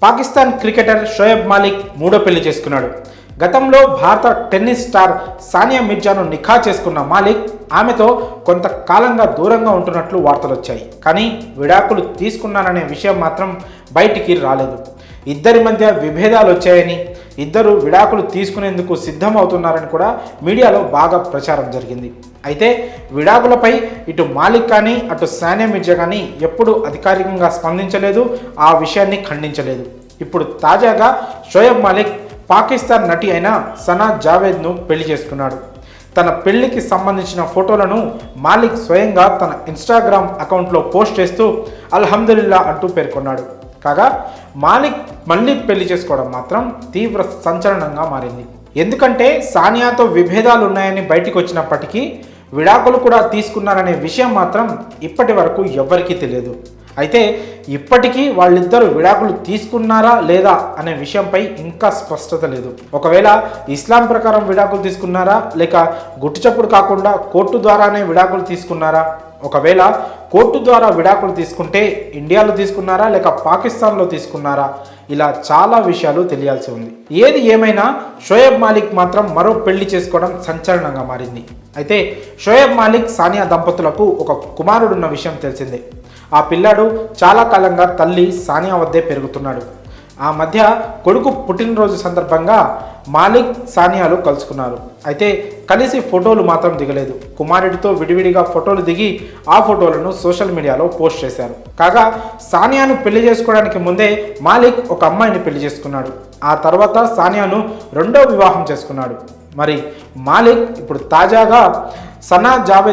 Pakistan cricketer Shoaib Malik మూడో పెళ్లి చేసుకున్నాడు. గతంలో భారత టెన్నిస్ స్టార్ సానియా మిర్జాను నిఖా చేసుకున్న మాలిక్ ఆమెతో కొంతకాలంగా దూరంగా ఉంటున్నట్లు వార్తలు వచ్చాయి. కానీ విడాకులు తీసుకున్నాననే విషయం మాత్రం బయటికి రాలేదు. ఇద్దరి మధ్య విభేదాలు వచ్చాయని, ఇద్దరు విడాకులు తీసుకునేందుకు సిద్ధమవుతున్నారని కూడా మీడియాలో బాగా ప్రచారం జరిగింది. అయితే విడాకులపై ఇటు మాలిక్ కానీ అటు సానియా మిర్జా కానీ ఎప్పుడూ అధికారికంగా స్పందించలేదు, ఆ విషయాన్ని ఖండించలేదు. ఇప్పుడు తాజాగా షోయబ్ మాలిక్ పాకిస్తాన్ నటి అయిన సనా జావేద్ను పెళ్లి చేసుకున్నాడు. తన పెళ్లికి సంబంధించిన ఫోటోలను మాలిక్ స్వయంగా తన ఇన్స్టాగ్రామ్ అకౌంట్లో పోస్ట్ చేస్తూ అల్హమ్దులిల్లా అంటూ పేర్కొన్నాడు. కాగా మాలిక్ మళ్ళీ పెళ్లి చేసుకోవడం మాత్రం తీవ్ర సంచలనంగా మారింది. ఎందుకంటే సానియాతో విభేదాలు ఉన్నాయని బయటికి వచ్చినప్పటికీ విడాకులు కూడా తీసుకున్నారనే విషయం మాత్రం ఇప్పటి వరకు ఎవ్వరికీ తెలియదు. అయితే ఇప్పటికీ వాళ్ళిద్దరూ విడాకులు తీసుకున్నారా లేదా అనే విషయంపై ఇంకా స్పష్టత లేదు. ఒకవేళ ఇస్లాం ప్రకారం విడాకులు తీసుకున్నారా, లేక గుట్టుచప్పుడు కాకుండా కోర్టు ద్వారానే విడాకులు తీసుకున్నారా? ఒకవేళ కోర్టు ద్వారా విడాకులు తీసుకుంటే ఇండియాలో తీసుకున్నారా లేక పాకిస్తాన్లో తీసుకున్నారా? ఇలా చాలా విషయాలు తెలియాల్సి ఉంది. ఏది ఏమైనా షోయబ్ మాలిక్ మాత్రం మరో పెళ్లి చేసుకోవడం సంచలనంగా మారింది. అయితే షోయబ్ మాలిక్ సానియా దంపతులకు ఒక కుమారుడున్న విషయం తెలిసిందే. ఆ పిల్లాడు చాలా కాలంగా తల్లి సానియా వద్దే పెరుగుతున్నాడు. ఆ మధ్య కొడుకు పుట్టినరోజు సందర్భంగా మాలిక్ సానియాలు కలుసుకున్నారు. అయితే కలిసి ఫోటోలు మాత్రం దిగలేదు. కుమారుడితో విడివిడిగా ఫోటోలు దిగి ఆ ఫోటోలను సోషల్ మీడియాలో పోస్ట్ చేశారు. కాగా సానియాను పెళ్లి చేసుకోవడానికి ముందే మాలిక్ ఒక అమ్మాయిని పెళ్లి చేసుకున్నాడు. ఆ తర్వాత సానియాను రెండో వివాహం చేసుకున్నాడు. మరి మాలిక్ ఇప్పుడు తాజాగా సనా జావేద్